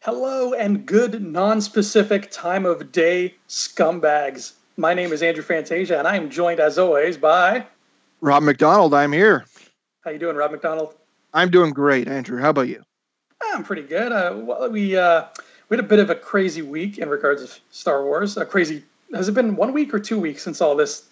Hello and good non-specific time of day scumbags. My name is Andrew Fantasia and I am joined as always by... Rob McDonald, I'm here. How you doing, Rob McDonald? I'm doing great, Andrew. How about you? I'm pretty good. We had a bit of a crazy week in regards of Star Wars. Has it been 1 week or 2 weeks since all this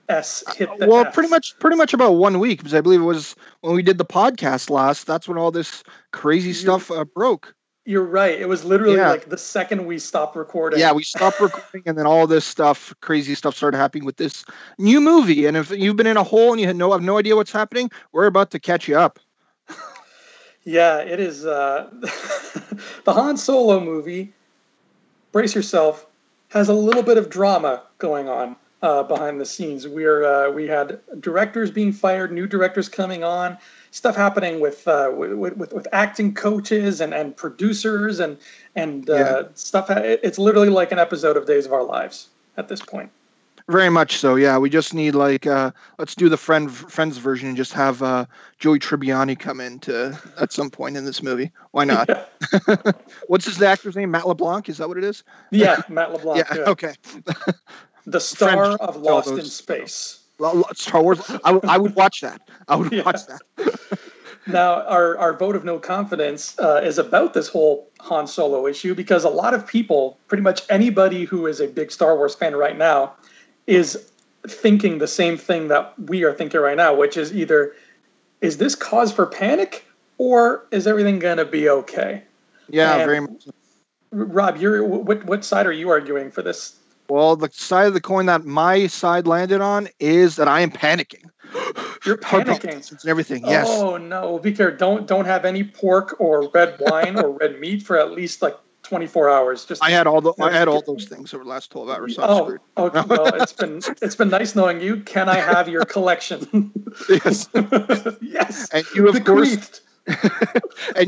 S hit the Well, F? pretty much about 1 week, because I believe it was when we did the podcast last. That's when all this crazy stuff broke. You're right. It was literally like the second we stopped recording. Yeah, we stopped recording, and then all this stuff, crazy stuff, started happening with this new movie. And if you've been in a hole and you have no idea what's happening, we're about to catch you up. Yeah, it is the Han Solo movie. Brace yourself. Has a little bit of drama going on behind the scenes. We had directors being fired, new directors coming on, stuff happening with acting coaches and producers and stuff. It's literally like an episode of Days of Our Lives at this point. Very much so, yeah. We just need let's do the Friends version and just have Joey Tribbiani come in at some point in this movie. Why not? Yeah. What's his actor's name? Matt LeBlanc? Is that what it is? Yeah, Matt LeBlanc. Yeah. Okay. The star of Lost in Space. Star Wars. I would watch that. I would watch that. Now, our vote of no confidence is about this whole Han Solo issue because a lot of people, pretty much anybody who is a big Star Wars fan right now, is thinking the same thing that we are thinking right now, which is either, is this cause for panic or is everything going to be okay? Yeah, and very much. Rob, what side are you arguing for this? Well, the side of the coin that my side landed on is that I am panicking. You're panicking and everything. Yes. Oh no! Be careful. Don't have any pork or red wine or red meat for at least like 24 hours. I had all those things over the last 12 hours. So okay. Well, it's been nice knowing you. Can I have your collection? Yes. Yes. And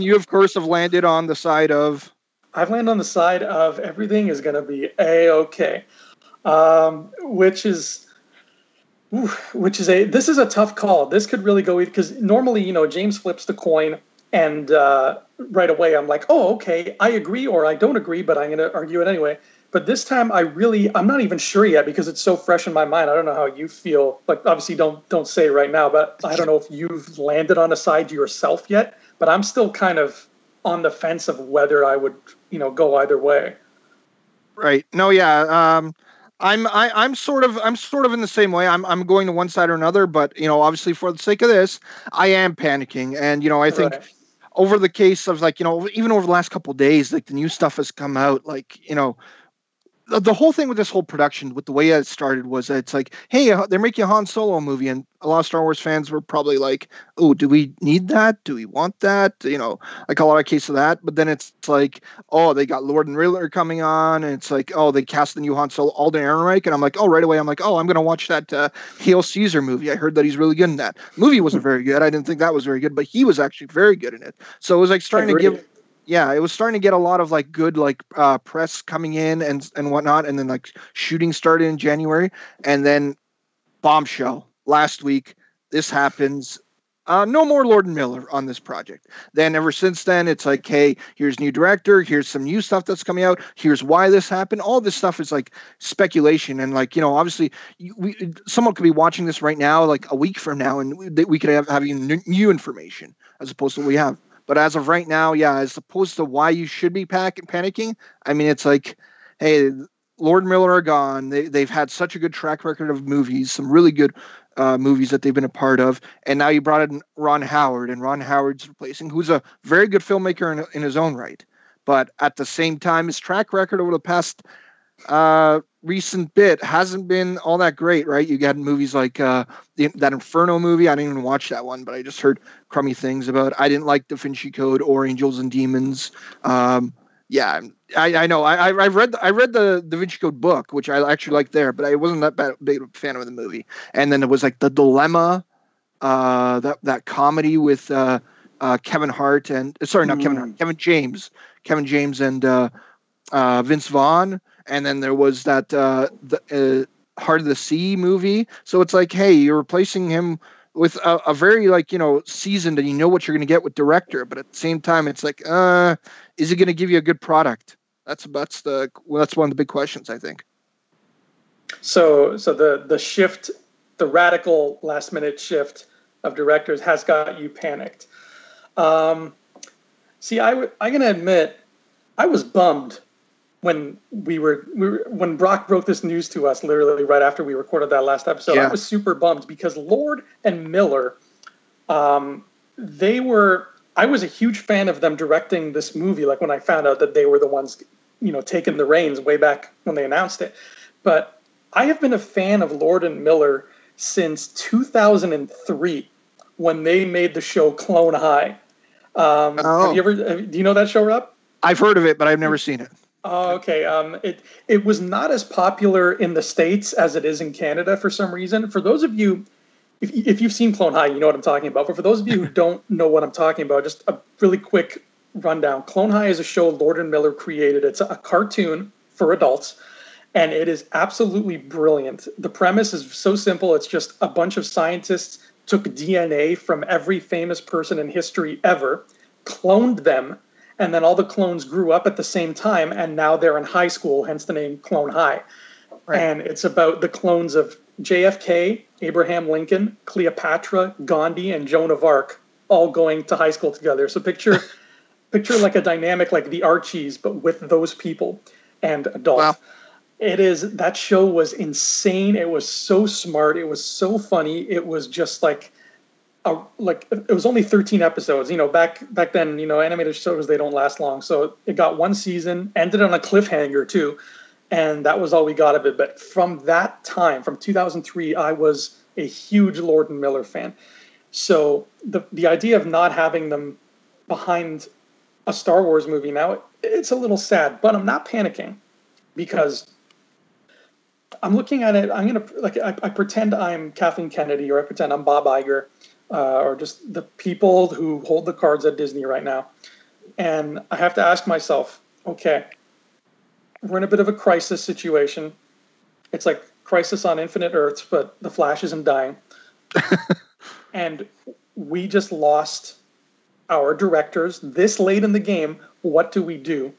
you of course have landed on the side of. I've landed on the side of everything is going to be A-okay, which is this is a tough call. This could really go because normally, James flips the coin and right away I'm like, oh, okay, I agree or I don't agree, but I'm going to argue it anyway. But this time I'm not even sure yet because it's so fresh in my mind. I don't know how you feel. Like, obviously don't say it right now, but I don't know if you've landed on a side yourself yet, but I'm still kind of on the fence of whether I would, go either way. Right. No, yeah. I'm sort of in the same way. I'm going to one side or another, but obviously for the sake of this, I am panicking. And I think over the case of even over the last couple of days, like the new stuff has come out, the whole thing with this whole production, with the way it started, was that it's like, hey, they're making a Han Solo movie, and a lot of Star Wars fans were probably like, oh, do we need that? Do we want that? Like a lot of cases of that. But then it's like, oh, they got Lord and Riddler coming on, and it's like, oh, they cast the new Han Solo, Alden Ehrenreich, and I'm like, oh, right away, I'm like, oh, I'm going to watch that Hail Caesar movie. I heard that he's really good in that. The movie wasn't very good. I didn't think that was very good, but he was actually very good in it. So it was like starting to give... Yeah, it was starting to get a lot of good press coming in and whatnot, and then shooting started in January, and then bombshell last week. This happens. No more Lord and Miller on this project. Then ever since then, it's like, hey, here's new director. Here's some new stuff that's coming out. Here's why this happened. All this stuff is speculation, and obviously, someone could be watching this right now, a week from now, and we could have new information as opposed to what we have. But as of right now, yeah, as opposed to why you should be panicking, I mean, it's like, hey, Lord and Miller are gone. They've had such a good track record of movies, some really good movies that they've been a part of. And now you brought in Ron Howard, and Ron Howard's replacing, who's a very good filmmaker in his own right. But at the same time, his track record over the past recent bit hasn't been all that great, right? You got movies like that Inferno movie. I didn't even watch that one, but I just heard crummy things about it. I didn't like Da Vinci Code or Angels and Demons. Yeah, I know. I read the Da Vinci Code book, which I actually liked there, but I wasn't that big a fan of the movie. And then it was The Dilemma, that comedy with Kevin Hart and not Kevin Hart, Kevin James and Vince Vaughn. And then there was that Heart of the Sea movie. So it's like, hey, you're replacing him with a very like, seasoned, and you know what you're going to get with director, but at the same time, it's like, is it going to give you a good product? That's one of the big questions, I think. So the shift, the radical last minute shift of directors has got you panicked. See, I'm gonna admit, I was bummed when when Brock broke this news to us, literally right after we recorded that last episode. Yeah. I was super bummed because Lord and Miller, I was a huge fan of them directing this movie. Like when I found out that they were the ones, taking the reins way back when they announced it. But I have been a fan of Lord and Miller since 2003 when they made the show Clone High. Do you know that show, Rob? I've heard of it, but I've never seen it. Oh, okay. It was not as popular in the States as it is in Canada for some reason. For those of you, if you've seen Clone High, you know what I'm talking about. But for those of you who don't know what I'm talking about, just a really quick rundown. Clone High is a show Lord and Miller created. It's a cartoon for adults, and it is absolutely brilliant. The premise is so simple. It's just a bunch of scientists took DNA from every famous person in history ever, cloned them, and then all the clones grew up at the same time, and now they're in high school, hence the name Clone High. Right. And it's about the clones of JFK, Abraham Lincoln, Cleopatra, Gandhi, and Joan of Arc all going to high school together. So picture like a dynamic like the Archies, but with those people and adults. Wow. That show was insane. It was so smart. It was so funny. It was just like it was only 13 episodes. Back then, animated shows, they don't last long. So it got one season, ended on a cliffhanger too, and that was all we got of it. But from that time, from 2003, I was a huge Lord and Miller fan. So the idea of not having them behind a Star Wars movie now, it's a little sad, but I'm not panicking because I'm looking at it. I'm gonna I pretend I'm Kathleen Kennedy, or I pretend I'm Bob Iger, or just the people who hold the cards at Disney right now, and I have to ask myself, okay, we're in a bit of a crisis situation. It's like Crisis on Infinite Earths, but the Flash isn't dying, and we just lost our directors this late in the game. What do we do?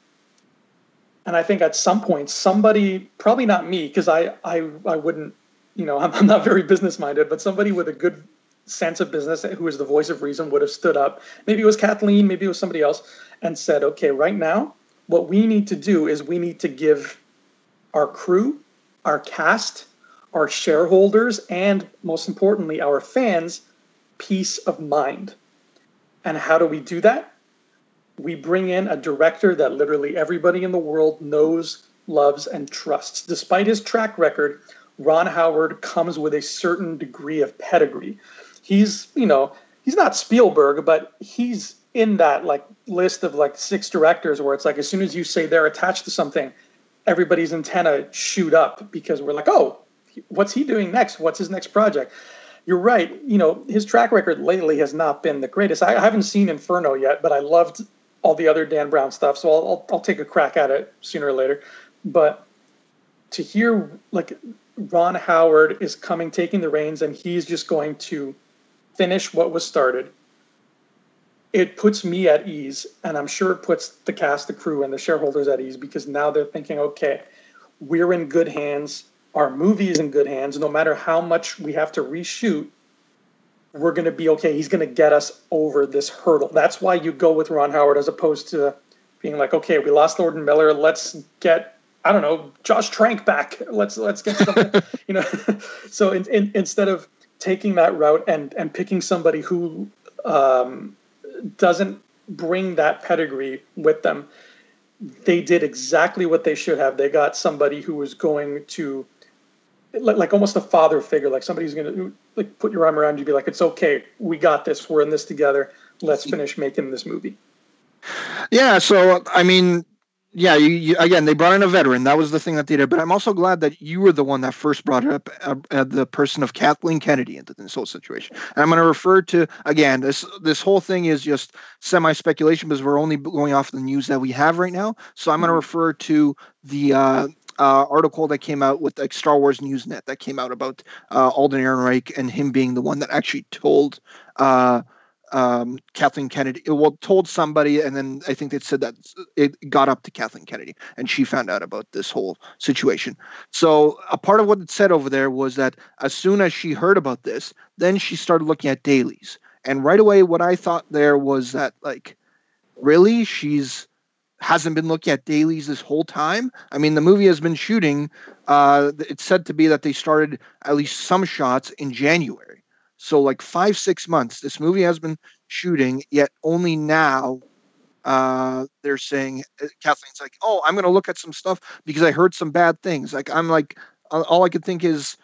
And I think at some point, somebody, probably not me, because I wouldn't, I'm not very business-minded, but somebody with a good sense of business, who is the voice of reason, would have stood up. Maybe it was Kathleen, maybe it was somebody else, and said, okay, right now, what we need to do is we need to give our crew, our cast, our shareholders, and most importantly, our fans, peace of mind. And how do we do that? We bring in a director that literally everybody in the world knows, loves, and trusts. Despite his track record, Ron Howard comes with a certain degree of pedigree. He's not Spielberg, but he's in that list of 6 directors where it's like as soon as you say they're attached to something, everybody's antenna shoot up because we're like, oh, what's he doing next? What's his next project? You're right. His track record lately has not been the greatest. I haven't seen Inferno yet, but I loved all the other Dan Brown stuff, so I'll take a crack at it sooner or later. But to hear Ron Howard is taking the reins, and he's just going to finish what was started, it puts me at ease, and I'm sure it puts the cast, the crew, and the shareholders at ease, because now they're thinking, okay, we're in good hands. Our movie is in good hands. No matter how much we have to reshoot, we're going to be okay. He's going to get us over this hurdle. That's why you go with Ron Howard as opposed to being like, okay, we lost Lord and Miller. Let's get, I don't know, Josh Trank back. Let's get something, So instead of taking that route and picking somebody who doesn't bring that pedigree with them, they did exactly what they should have. They got somebody who was going to, like almost a father figure, like somebody who's going to put your arm around you, be like, it's okay, we got this, we're in this together, let's finish making this movie. Yeah, so I mean, yeah, you again, they brought in a veteran. That was the thing that they did. But I'm also glad that you were the one that first brought up the person of Kathleen Kennedy into this whole situation. And I'm going to refer to, again, this whole thing is just semi-speculation because we're only going off the news that we have right now. So I'm going to refer to the article that came out with like Star Wars Newsnet that came out about Alden Ehrenreich and him being the one that actually told Kathleen Kennedy. Well, told somebody, and then I think they said that it got up to Kathleen Kennedy, and she found out about this whole situation. So a part of what it said over there was that as soon as she heard about this, then she started looking at dailies, and right away, what I thought there was that like, really, she's hasn't been looking at dailies this whole time. I mean, the movie has been shooting. It's said to be that they started at least some shots in January. So like 5-6 months, this movie has been shooting, yet only now they're saying, Kathleen's like, oh, I'm going to look at some stuff because I heard some bad things. Like, I'm like, all I could think is,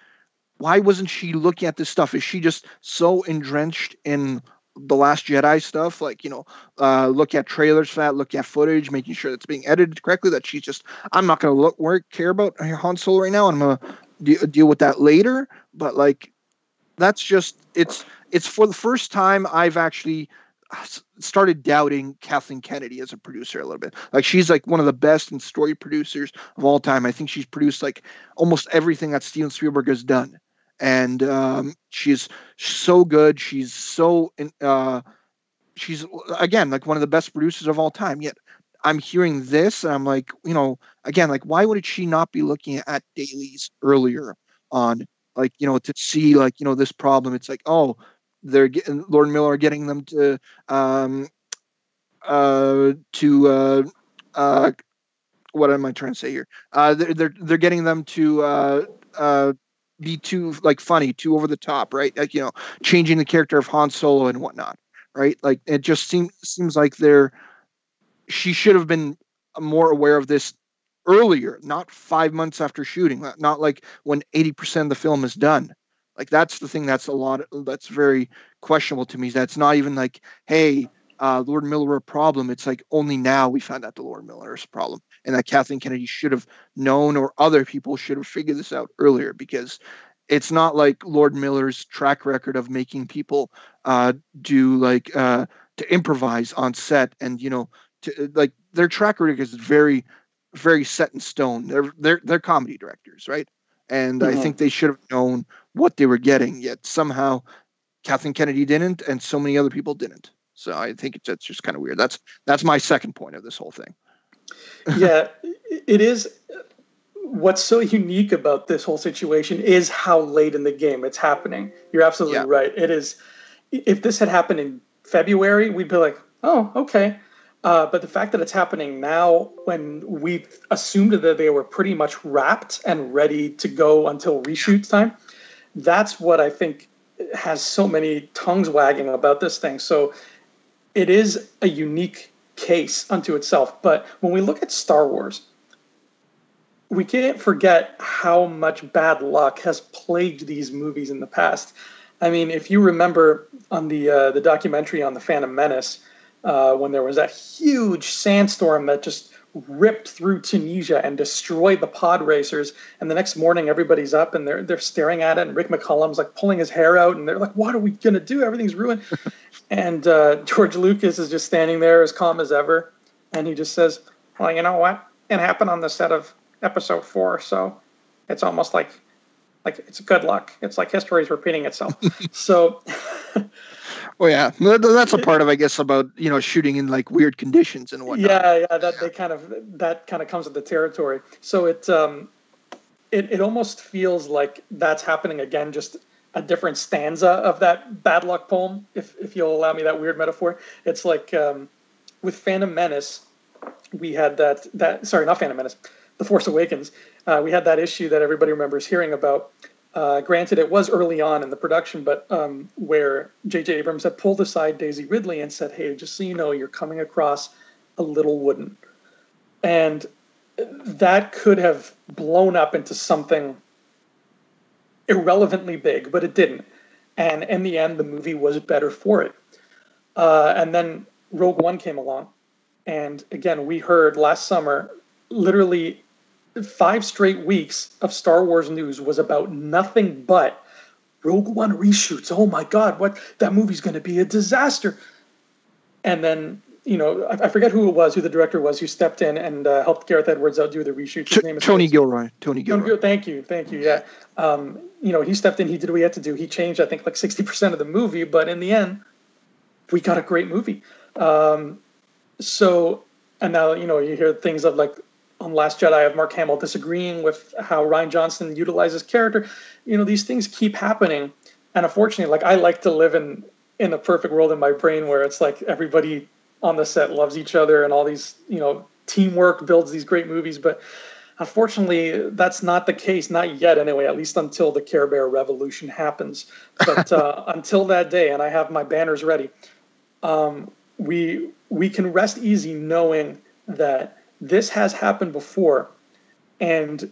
why wasn't she looking at this stuff? Is she just so entrenched in the Last Jedi stuff, like, look at trailers for that, look at footage, making sure that's being edited correctly, that she's just, I'm not going to care about Han Solo right now, and I'm going to deal with that later. But like, that's just, it's for the first time I've actually started doubting Kathleen Kennedy as a producer a little bit. Like, she's like one of the best and story producers of all time. I think she's produced like almost everything that Steven Spielberg has done. And she's so good. She's so she's again like one of the best producers of all time. Yet I'm hearing this, and I'm like, again, like, why would she not be looking at dailies earlier on, like, to see like this problem? It's like, oh, they're getting Lord and Miller are getting them to what am I trying to say here? They're getting them to be too like funny, too over the top, right? Like, changing the character of Han Solo and whatnot, right? Like, it just seems like she should have been more aware of this earlier, not 5 months after shooting, not like when 80% of the film is done. Like, that's the thing that's very questionable to me. That's not even like, hey, Lord Miller were a problem. It's like only now we found out the Lord Miller is a problem, and that Kathleen Kennedy should have known, or other people should have figured this out earlier, because it's not like Lord Miller's track record of making people do like to improvise on set, and to like, their track record is very, very set in stone. They're comedy directors, right? And I think they should have known what they were getting. Yet somehow Kathleen Kennedy didn't, and so many other people didn't. So I think it's just kind of weird. That's my second point of this whole thing. Yeah, it is. What's so unique about this whole situation is how late in the game it's happening. You're absolutely right. It is. If this had happened in February, we'd be like, oh, okay. But the fact that it's happening now, when we assumed that they were pretty much wrapped and ready to go until reshoot time, that's what I think has so many tongues wagging about this thing. So it is a unique case unto itself. But when we look at Star Wars, we can't forget how much bad luck has plagued these movies in the past. I mean, if you remember on the documentary on the Phantom Menace, when there was that huge sandstorm that just ripped through Tunisia and destroyed the pod racers, and the next morning everybody's up and they're staring at it, and Rick McCollum's like pulling his hair out, and they're like, what are we going to do? Everything's ruined. And George Lucas is just standing there as calm as ever, and he just says, well, you know what? It happened on the set of Episode 4, so it's almost like it's good luck. It's like history is repeating itself. So... Well, yeah, that's a part of, I guess, about shooting in like weird conditions and whatnot. Yeah, that kind of comes with the territory. So it almost feels like that's happening again, just a different stanza of that bad luck poem, if you'll allow me that weird metaphor. It's like with Phantom Menace, we had that sorry, not Phantom Menace, The Force Awakens. We had that issue that everybody remembers hearing about. Granted, it was early on in the production, but where J.J. Abrams had pulled aside Daisy Ridley and said, hey, just so you know, you're coming across a little wooden. And that could have blown up into something irrelevantly big, but it didn't. And in the end, the movie was better for it. And then Rogue One came along. And again, we heard last summer, literally 5 straight weeks of Star Wars news was about nothing but Rogue One reshoots. Oh my God, that movie's going to be a disaster. And then I forget who the director was, who stepped in and helped Gareth Edwards out do the reshoots. His name is Tony Gilroy. Tony Gilroy. Thank you. Yeah. He stepped in. He did what he had to do. He changed, I think, like 60% of the movie, but in the end, we got a great movie. And now, you hear things of like on Last Jedi of Mark Hamill disagreeing with how Rian Johnson utilizes character. These things keep happening. And unfortunately, like I like to live in a perfect world in my brain where it's like everybody on the set loves each other and all these, teamwork builds these great movies. But unfortunately, that's not the case, not yet anyway, at least until the Care Bear revolution happens. But until that day, and I have my banners ready, we can rest easy knowing that this has happened before. And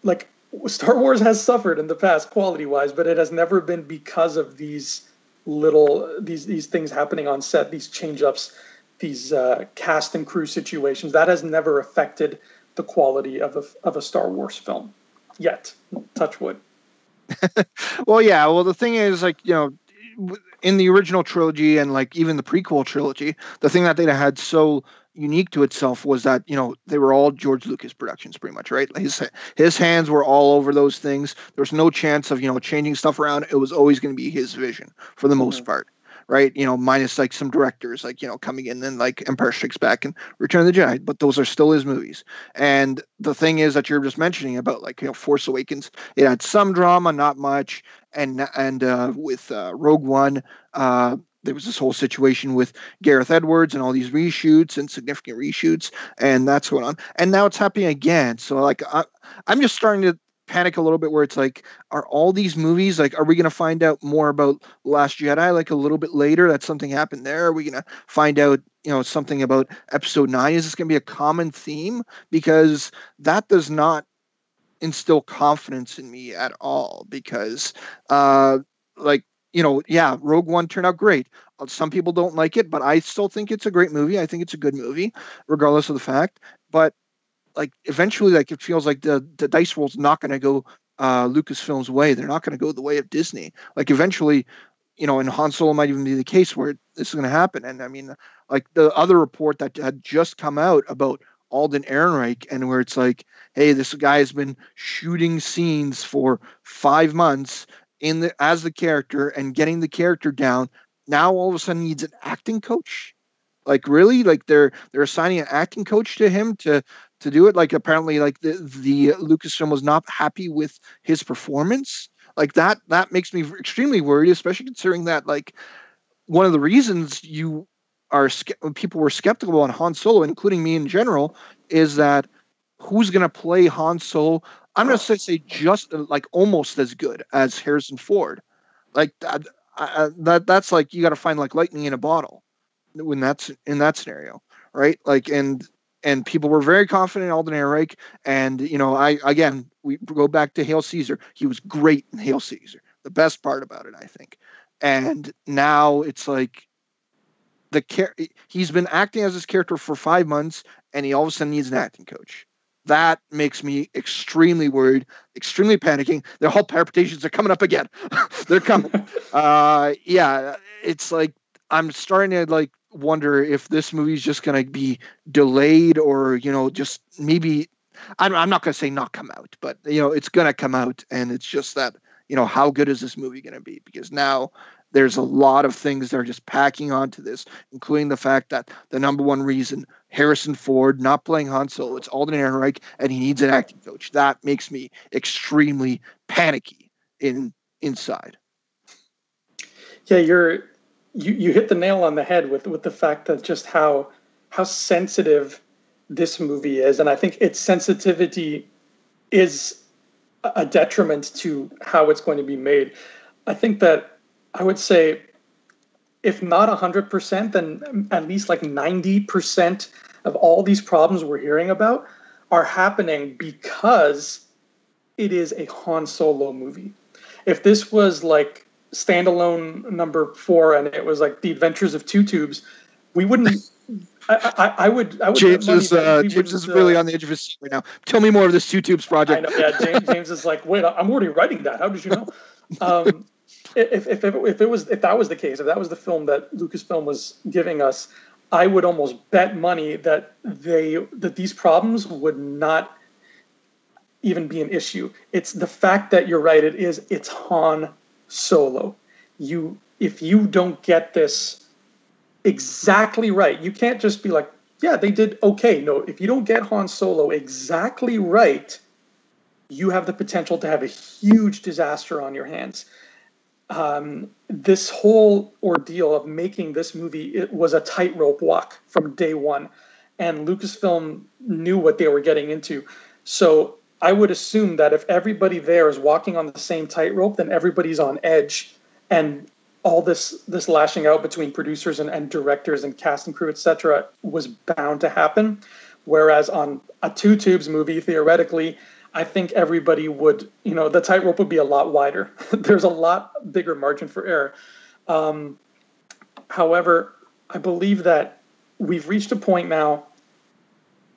like Star Wars has suffered in the past quality-wise, but it has never been because of these things happening on set, these change-ups, these cast and crew situations. That has never affected the quality of a Star Wars film yet. Touch wood. Well, yeah. Well, the thing is, like, in the original trilogy and like even the prequel trilogy, the thing that they had so unique to itself was that they were all George Lucas productions, pretty much, right? His hands were all over those things. There was no chance of changing stuff around. It was always going to be his vision for the most part, right? Minus like some directors like coming in and like Empire Strikes Back and Return of the Jedi, but those are still his movies. And the thing is that you're just mentioning about like Force Awakens, it had some drama, not much, and with Rogue One, there was this whole situation with Gareth Edwards and all these reshoots and significant reshoots, and that's going on. And now it's happening again. So like I'm just starting to panic a little bit where it's like, are all these movies, like, are we going to find out more about Last Jedi like a little bit later that something happened there? Are we going to find out, something about Episode 9? Is this going to be a common theme? Because that does not instill confidence in me at all, because Rogue One turned out great. Some people don't like it, but I still think it's a great movie. I think it's a good movie, regardless of the fact. But like eventually, like it feels like the dice roll's not going to go Lucasfilm's way. They're not going to go the way of Disney. Like eventually, and Han Solo might even be the case where this is going to happen. And I mean, like the other report that had just come out about Alden Ehrenreich, and where it's like, hey, this guy has been shooting scenes for 5 months as the character and getting the character down. Now all of a sudden needs an acting coach. Like really, like they're assigning an acting coach to him to do it. Like apparently, like the Lucasfilm was not happy with his performance. Like that makes me extremely worried, especially considering that like one of the reasons people were skeptical on Han Solo, including me in general, is that who's going to play Han Solo? I'm going to say just like almost as good as Harrison Ford. Like that's like you got to find like lightning in a bottle when that's in that scenario, right? Like and people were very confident in Alden Ehrenreich, and we go back to Hail Caesar. He was great in Hail Caesar. The best part about it, I think. And now it's like he's been acting as his character for 5 months, and he all of a sudden needs an acting coach. That makes me extremely worried, extremely panicking. The whole palpitations are coming up again. They're coming. It's like I'm starting to like wonder if this movie is just going to be delayed, or just maybe I'm not going to say not come out, but it's going to come out, and it's just that how good is this movie going to be? Because now there's a lot of things that are just packing onto this, including the fact that the number one reason Harrison Ford not playing Han Solo, it's Alden Ehrenreich, and he needs an acting coach. That makes me extremely panicky inside. Yeah, you hit the nail on the head with the fact that just how sensitive this movie is, and I think its sensitivity is a detriment to how it's going to be made. I think that I would say, if not 100%, then at least like 90% of all these problems we're hearing about are happening because it is a Han Solo movie. If this was like standalone number 4 and it was like The Adventures of Two Tubes, we wouldn't. I would. James is really on the edge of his seat right now. Tell me more of this Two Tubes project. I know. Yeah, James is like, wait, I'm already writing that. How did you know? If that was the case, if that was the film that Lucasfilm was giving us, I would almost bet money that these problems would not even be an issue. It's the fact that you're right. It's Han Solo. If you don't get this exactly right, you can't just be like, yeah, they did okay. No, if you don't get Han Solo exactly right, you have the potential to have a huge disaster on your hands. This whole ordeal of making this movie, it was a tightrope walk from day one, and Lucasfilm knew what they were getting into. So I would assume that if everybody there is walking on the same tightrope, then everybody's on edge, and all this lashing out between producers and directors and cast and crew, etc., was bound to happen. Whereas on a Two Tubes movie, theoretically, I think everybody would, the tightrope would be a lot wider. There's a lot bigger margin for error. However, I believe that we've reached a point now,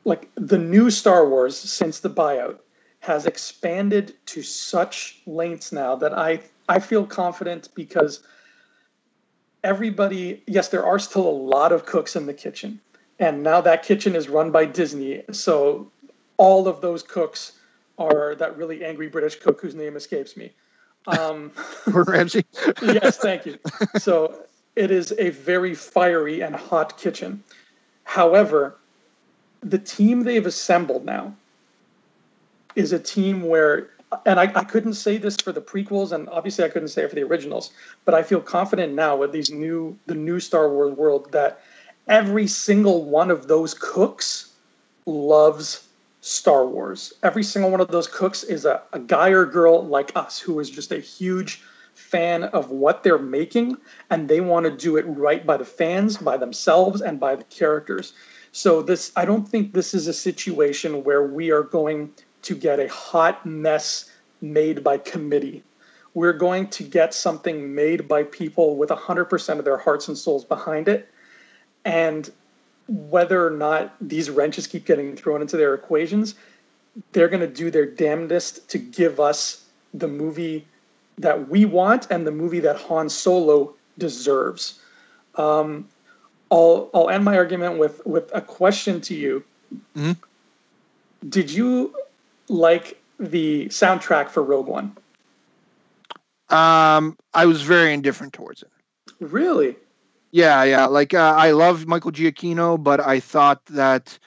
like the new Star Wars since the buyout has expanded to such lengths now that I feel confident because everybody, yes, there are still a lot of cooks in the kitchen. And now that kitchen is run by Disney. So all of those cooks are that really angry British cook whose name escapes me. Gordon Ramsay. Yes, thank you. So it is a very fiery and hot kitchen. However, the team they've assembled now is a team where, and I couldn't say this for the prequels, and obviously I couldn't say it for the originals, but I feel confident now with the new Star Wars world that every single one of those cooks loves Star Wars. Every single one of those cooks is a guy or girl like us who is just a huge fan of what they're making, and they want to do it right by the fans, by themselves, and by the characters. So I don't think this is a situation where we are going to get a hot mess made by committee. We're going to get something made by people with 100% of their hearts and souls behind it. And whether or not these wrenches keep getting thrown into their equations, they're going to do their damnedest to give us the movie that we want and the movie that Han Solo deserves. I'll end my argument with a question to you. Mm-hmm. Did you like the soundtrack for Rogue One? I was very indifferent towards it. Really? Yeah. Like I love Michael Giacchino, but I thought that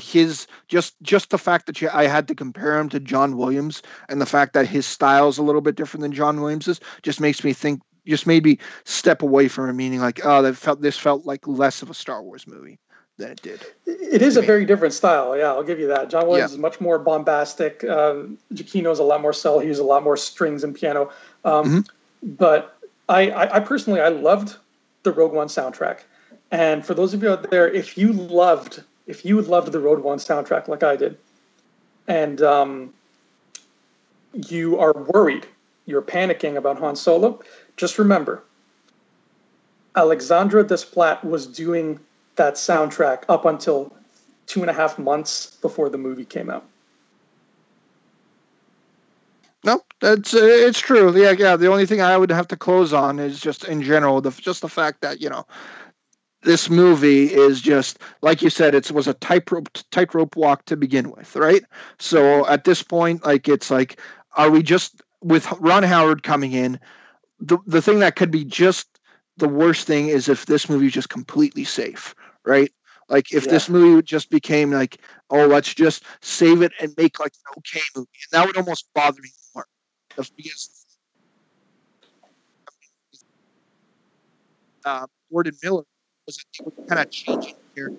his just the fact that I had to compare him to John Williams, and the fact that his style is a little bit different than John Williams's, just made me step away from it. Meaning like, oh, this felt like less of a Star Wars movie than it did. It is a very different style. Yeah, I'll give you that. John Williams is much more bombastic. Giacchino's a lot more subtle. He uses a lot more strings and piano. But I personally, I loved the Rogue One soundtrack. And for those of you out there, if you loved the Rogue One soundtrack like I did, and you are worried, you're panicking about Han Solo, just remember, Alexandre Desplat was doing that soundtrack up until 2.5 months before the movie came out. No, it's true. Yeah. The only thing I would have to close on is just in general, the fact that, this movie is just, like you said, it was a tightrope walk to begin with, right? So at this point, like, it's like, are we just, with Ron Howard coming in, the thing that could be just the worst thing is if this movie is just completely safe, right? Like if this movie just became like, oh, let's just save it and make like an okay movie, and that would almost bother me more. Because Gordon Miller was kind of changing here.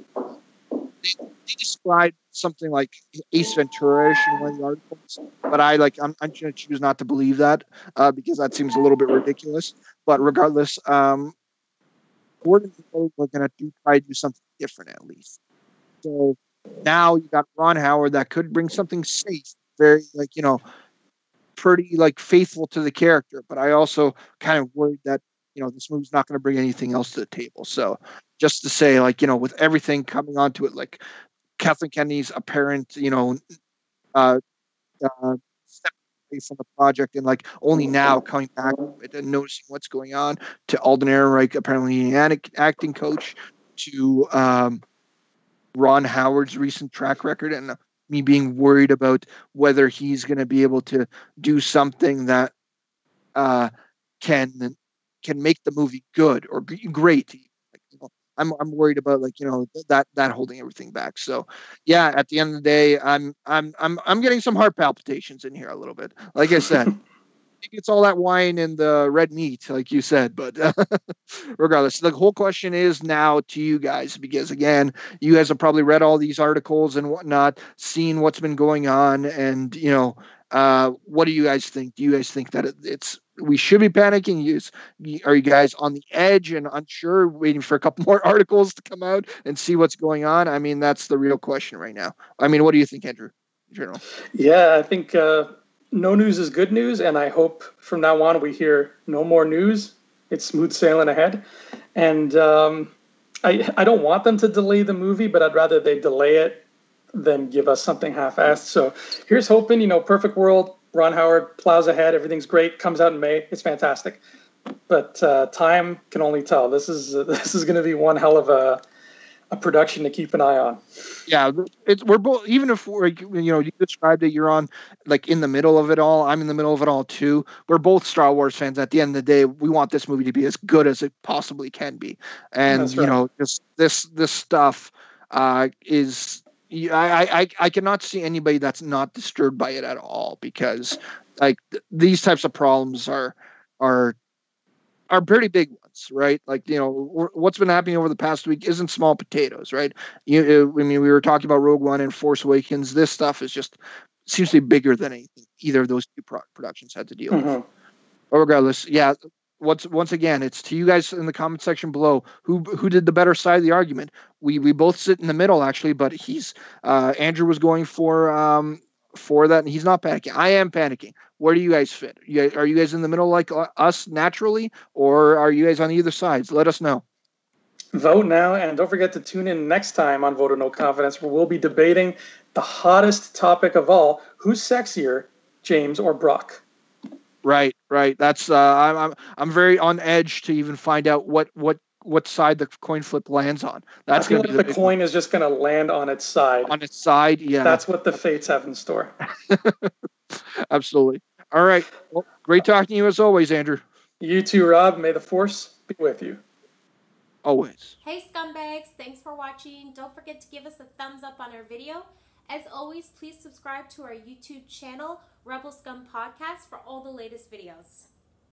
They described something like Ace Ventura-ish in one of the articles, but I'm going to choose not to believe that because that seems a little bit ridiculous. But regardless, Gordon Miller was going to try to do something different at least. So now you got Ron Howard that could bring something safe, very pretty faithful to the character. But I also kind of worried that this movie's not going to bring anything else to the table. So just to say, with everything coming onto it, like Kathleen Kennedy's apparent, step away from the project and only now coming back to it and noticing what's going on, to Alden Ehrenreich apparently an acting coach. to Ron Howard's recent track record and me being worried about whether he's going to be able to do something that uh, can can make the movie good or great. Like, I'm worried about like that holding everything back. So yeah, at the end of the day, I'm getting some heart palpitations in here a little bit. Like I said, it's all that wine and the red meat, like you said. But regardless, the whole question is now to you guys, because again, you guys have probably read all these articles and whatnot, seen what's been going on, and what do you guys think? Do you guys think that it's we should be panicking? Are you guys on the edge and unsure, waiting for a couple more articles to come out and see what's going on? I mean, that's the real question right now. I mean, what do you think, Andrew, in general? Yeah, I think no news is good news, and I hope from now on we hear no more news. It's smooth sailing ahead, and I don't want them to delay the movie, but I'd rather they delay it than give us something half-assed. So here's hoping, perfect world. Ron Howard plows ahead. Everything's great. Comes out in May. It's fantastic. But time can only tell. This is going to be one hell of a production to keep an eye on. Yeah, we're both, even if we're, you described it, you're on like in the middle of it all. I'm in the middle of it all too. We're both Star Wars fans. At the end of the day, we want this movie to be as good as it possibly can be. And That's right. just this stuff is I cannot see anybody that's not disturbed by it at all, because like these types of problems are are pretty big ones, right? Like, what's been happening over the past week isn't small potatoes, right? I mean, we were talking about Rogue One and Force Awakens. This stuff is just seems to be bigger than anything either of those two productions had to deal with. But regardless, yeah. Once again, it's to you guys in the comment section below. Who did the better side of the argument? We both sit in the middle actually, but Andrew was going for that, and he's not panicking. I am panicking. Where do you guys fit? Are you guys in the middle like us naturally, or are you guys on either sides? Let us know. Vote now, and don't forget to tune in next time on Vote of No Confidence, where we'll be debating the hottest topic of all: who's sexier, James or Brock? Right. That's I'm very on edge to even find out what side the coin flip lands on. I That's feel going to like be the the big one. coin is just going to land on its side. On its side, yeah. That's what the fates have in store. Absolutely. All right. Well, great talking to you as always, Andrew. You too, Rob. May the force be with you. Always. Hey scumbags, thanks for watching. Don't forget to give us a thumbs up on our video. As always, please subscribe to our YouTube channel, Rebel Scum Podcast, for all the latest videos.